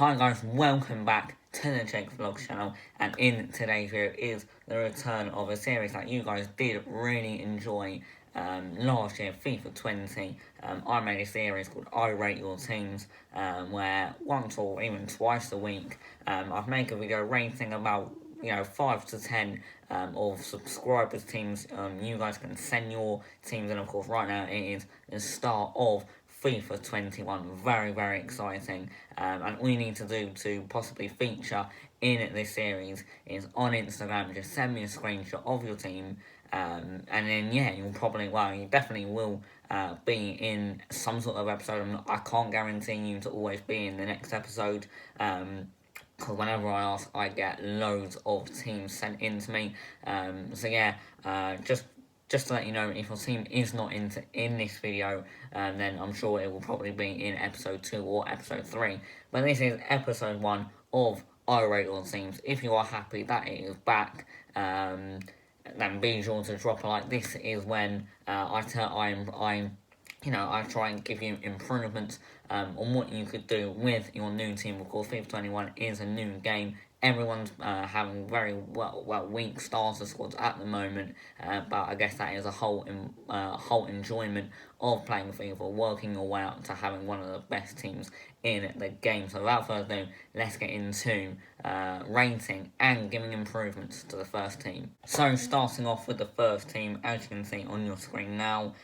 Hi guys, welcome back to the Jake Vlogs channel, and in today's video is the return of a series that you guys did really enjoy last year, FIFA 20. I made a series called I Rate Your Teams, where once or even twice a week I've made a video rating about 5 to 10 of subscribers' teams. You guys can send your teams, and of course right now it is the start of FIFA 21, very exciting, and all you need to do to possibly feature in this series is on Instagram, just send me a screenshot of your team, and then you definitely will be in some sort of episode. I can't guarantee you to always be in the next episode, because whenever I ask, I get loads of teams sent in to me. Just to let you know, if your team is not in this video, then I'm sure it will probably be in episode 2 or episode 3. But this is episode 1 of I Rate Your Teams. If you are happy that it is back, then be sure to drop a like. This is when I try and give you improvements on what you could do with your new team. Of course, FIFA 21 is a new game. Everyone's having very weak starter squads at the moment, but I guess that is a whole enjoyment of playing FIFA, working your way up to having one of the best teams in the game. So without further ado, let's get into rating and giving improvements to the first team. So starting off with the first team, as you can see on your screen now,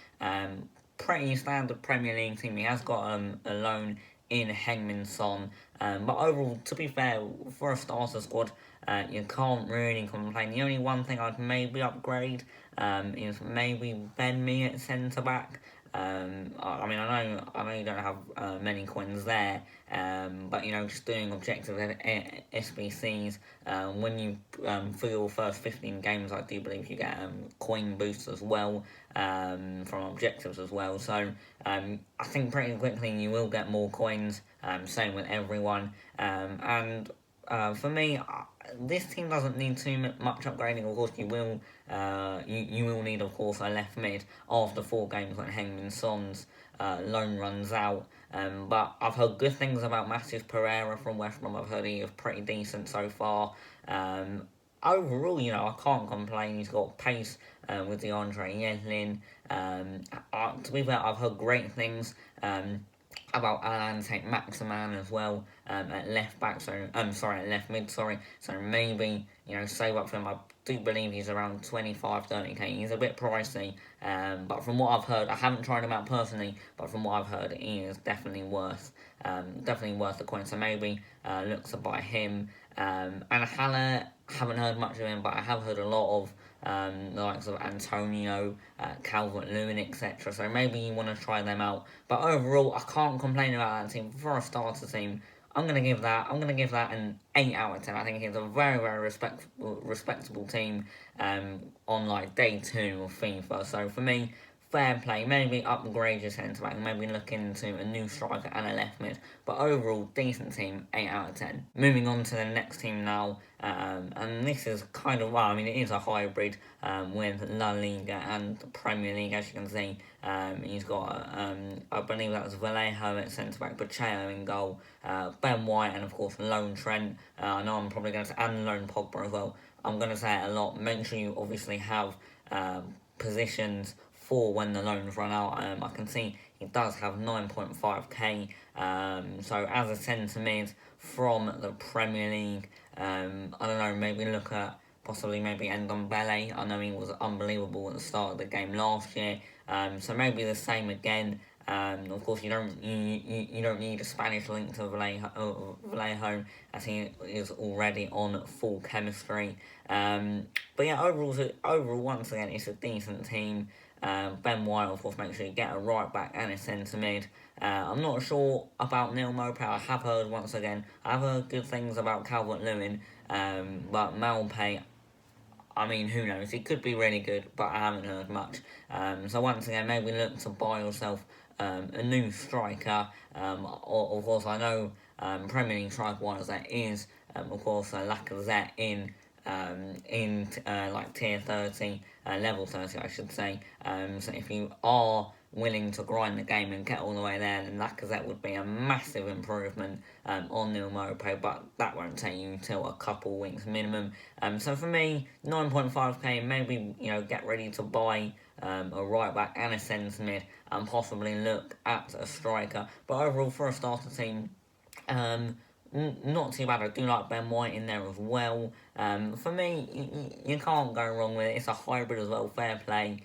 pretty standard Premier League team. He has got a loan in Heung-min Son, but overall, to be fair, for a starter squad, you can't really complain. The only one thing I'd maybe upgrade is maybe Ben Mee at centre back. I know you don't have many coins there, but just doing objective SBCs, when you for your first 15 games, I do believe you get coin boosts as well, from objectives as well. So I think pretty quickly you will get more coins. Same with everyone, and for me, this team doesn't need too much upgrading. Of course, you will need, of course, a left mid after 4 games when Heung-min Son's loan runs out. But I've heard good things about Matheus Pereira from West Brom. I've heard he is pretty decent so far. Overall, I can't complain. He's got pace with DeAndre Yedlin. To be fair, I've heard great things about Alan Saint-Maximin as well, at left back, at left mid, so maybe, save up for him. I do believe he's around 25-30k, he's a bit pricey, but from what I've heard, I haven't tried him out personally, but from what I've heard, he is definitely worth the coin, so maybe look to buy him. And Haller, haven't heard much of him, but I have heard a lot of the likes of Antonio, Calvert-Lewin, etc. So maybe you want to try them out. But overall, I can't complain about that team. For a starter team, I'm gonna give that an 8 out of 10. I think it's a very respectable team on like day 2 of FIFA. So for me, fair play. Maybe upgrade your centre back, maybe look into a new striker and a left mid. But overall, decent team, 8 out of 10. Moving on to the next team now, and this is kind of, it is a hybrid with La Liga and the Premier League, as you can see. He's got, I believe that was Vallejo at centre back, Pacheco in goal, Ben White, and of course Lone Trent. I know I'm probably going to say, and Lone Pogba as well. I'm going to say it a lot. Make sure you obviously have positions for when the loans run out. I can see he does have 9.5k, so as a centre mid from the Premier League, I don't know, maybe look at possibly maybe Ndombele. I know he was unbelievable at the start of the game last year, so maybe the same again. Of course, you don't need a Spanish link to Vallejo, as he is already on full chemistry. But yeah, overall, once again, it's a decent team. Ben White, of course, make sure you get a right back and a centre mid. I'm not sure about Neil Maupay. I have heard good things about Calvert-Lewin, but Maupay, who knows? He could be really good, but I haven't heard much. So once again, maybe look to buy yourself a new striker. Of course, I know Premier League striker-wise there is, of course, Lacazette in like tier 30, level 30 I should say. So if you are willing to grind the game and get all the way there, then Lacazette would be a massive improvement on Neil Maupay, but that won't take you till a couple weeks minimum. So for me, 9.5k, maybe, get ready to buy a right back and a centre mid and possibly look at a striker. But overall, for a starter team, not too bad. I do like Ben White in there as well. For me, you can't go wrong with it. It's a hybrid as well, fair play.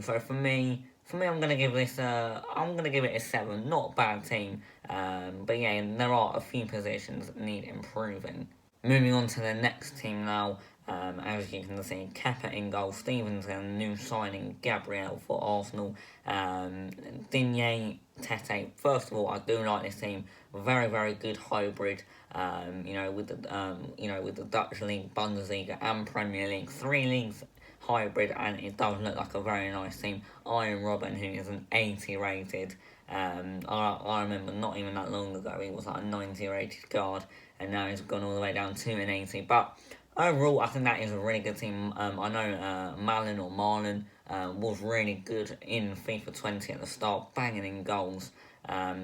So for me, I'm gonna give this I'm gonna give it a 7. Not a bad team. But yeah, there are a few positions that need improving. Moving on to the next team now. As you can see, Kepa in goal, Stevenson, new signing, Gabriel for Arsenal, Digne, Tete. First of all, I do like this team. Very, very good hybrid. With the Dutch league, Bundesliga, and Premier League, 3 leagues hybrid, and it does look like a very nice team. Arjen Robben, who is an 80 rated. I remember not even that long ago he was like a 90 rated guard, and now he's gone all the way down to an 80. But overall, I think that is a really good team. I know Marlon was really good in FIFA 20 at the start, banging in goals.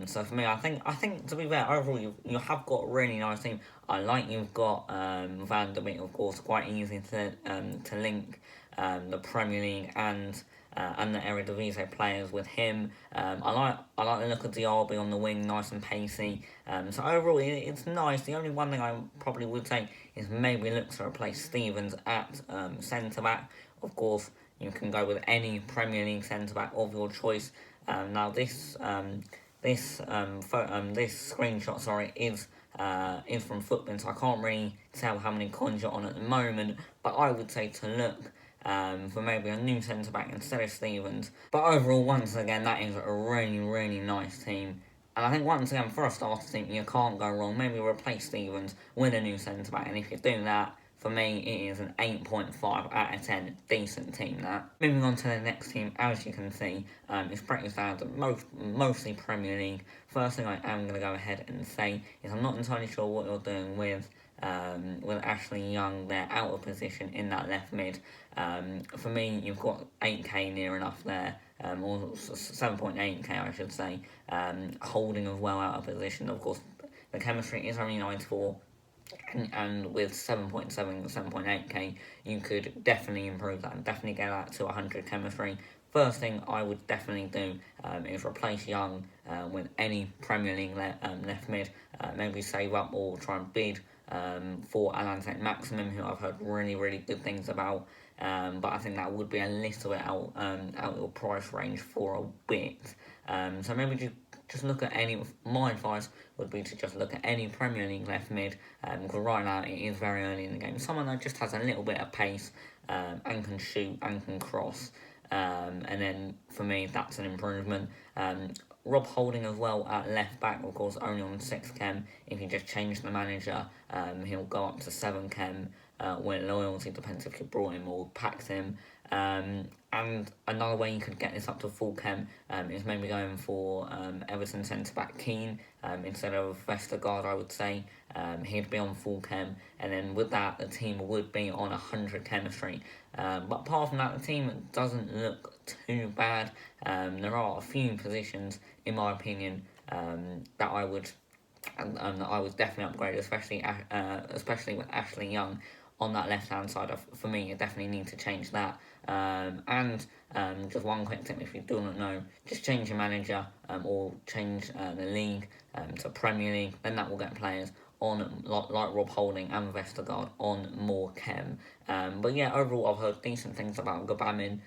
So for me, I think to be fair, overall you have got a really nice team. I like you've got Van der Beek, of course, quite easy to link the Premier League and the Eredivisie players with him. I like the look of Diaby on the wing, nice and pacey. So overall, it's nice. The only one thing I probably would say is maybe look to replace Stevens at centre back. Of course, you can go with any Premier League centre back of your choice. Now this screenshot, is from Footbin, so I can't really tell how many coins you're on at the moment. But I would say to look for maybe a new centre back instead of Stevens. But overall, once again, that is a really, really nice team. And I think once again, for a starter team, you can't go wrong. Maybe replace Stevens with a new centre back, and if you do that, for me, it is an 8.5 out of 10. Decent team, that. Moving on to the next team, as you can see, it's pretty standard, mostly Premier League. First thing I am going to go ahead and say is I'm not entirely sure what you're doing with Ashley Young there, out of position in that left mid. For me, you've got 8k near enough there, or 7.8k I should say. Holding as well out of position. Of course, the chemistry is only 94. And with 7.8k, you could definitely improve that and definitely get that to 100 chemistry. First thing I would definitely do is replace Young with any Premier League left mid. Maybe save up or try and bid for Allan Saint-Maximin, who I've heard really, really good things about. But I think that would be a little bit out your price range for a bit. So maybe just look at any. My advice would be to just look at any Premier League left mid, because right now it is very early in the game. Someone that just has a little bit of pace and can shoot and can cross, and then for me that's an improvement. Rob Holding as well at left back, of course, only on 6 chem. If you just change the manager, he'll go up to 7 chem. When loyalty depends if you brought him or packed him. And another way you could get this up to full chem is maybe going for Everton centre-back Keane instead of Vestergaard, I would say. He'd be on full chem, and then with that, the team would be on 100 chemistry. But apart from that, the team doesn't look too bad. There are a few positions, in my opinion, that I would definitely upgrade, especially with Ashley Young on that left-hand side. For me, you definitely need to change that. And just one quick tip, if you do not know, just change your manager or change the league to Premier League. Then that will get players on like Rob Holding and Vestergaard on more chem. But yeah, overall, I've heard decent things about Gabamin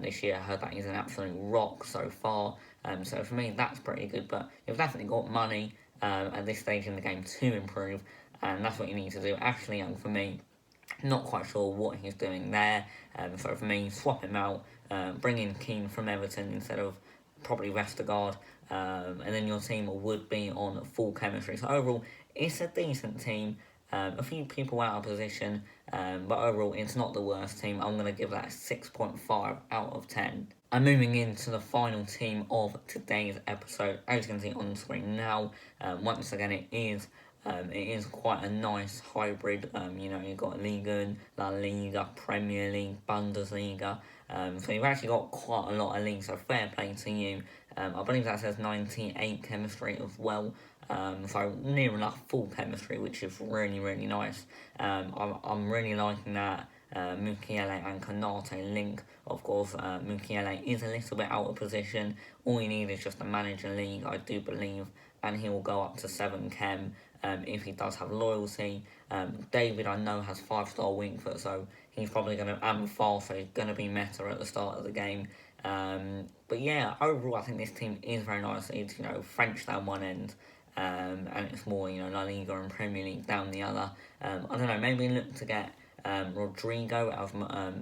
this year. I heard that he's an absolute rock so far. So for me, that's pretty good. But you've definitely got money at this stage in the game to improve, and that's what you need to do. Ashley Young, for me, not quite sure what he's doing there. So for me, swap him out, bring in Keane from Everton instead of probably Vestergaard, and then your team would be on full chemistry. So overall, it's a decent team. A few people out of position, but overall, it's not the worst team. I'm going to give that a 6.5 out of 10. I'm moving into the final team of today's episode. As you can see on the screen now, once again, it is quite a nice hybrid. You've got Liga, La Liga, Premier League, Bundesliga. So you've actually got quite a lot of leagues, so fair play to you. I believe that says 98 chemistry as well. So near enough full chemistry, which is really, really nice. I'm really liking that Mukiele and Konate link. Of course, Mukiele is a little bit out of position. All you need is just a manager league, I do believe, and he will go up to 7 chem if he does have loyalty. David, I know, has 5-star wing foot, so he's probably going to, and fast, so he's going to be meta at the start of the game. But yeah, overall, I think this team is very nice. It's, French down one end. And it's more, La Liga and Premier League down the other. I don't know, maybe look to get Rodrigo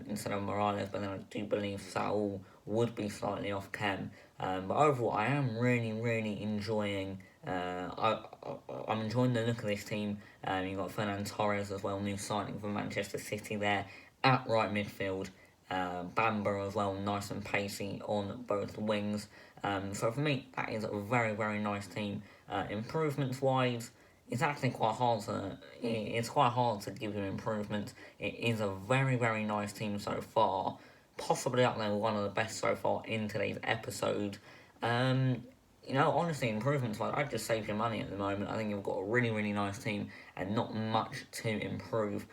instead of Morales, but then I do believe Saul would be slightly off chem. But overall, I am really, really enjoying. I'm enjoying the look of this team. You've got Fernan Torres as well, new signing from Manchester City there at right midfield. Bamba as well, nice and pacey on both wings. So for me, that is a very, very nice team. Improvements wise, it's actually quite hard to give you improvements. It is a very, very nice team so far, possibly up there with one of the best so far in today's episode. Honestly, improvements wise, I'd just save your money at the moment. I think you've got a really, really nice team and not much to improve.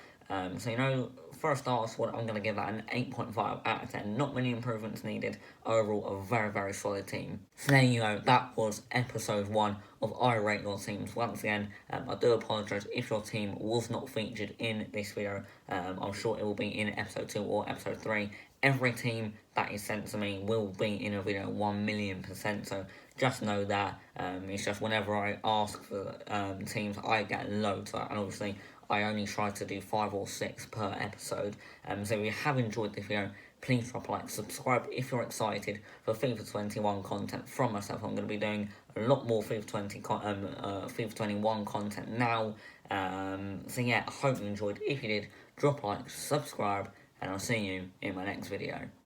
For a starter squad, I'm going to give that an 8.5 out of 10. Not many improvements needed. Overall, a very, very solid team. So there you go. That was episode 1 of I Rate Your Teams. Once again, I do apologise if your team was not featured in this video. I'm sure it will be in episode 2 or episode 3. Every team that is sent to me will be in a video 1,000,000%. So just know that. It's just whenever I ask for teams, I get loads. And obviously, I only try to do 5 or 6 per episode. So if you have enjoyed this video, please drop a like, subscribe if you're excited for FIFA 21 content from myself. I'm going to be doing a lot more FIFA 21 content now. So yeah, I hope you enjoyed. If you did, drop a like, subscribe, and I'll see you in my next video.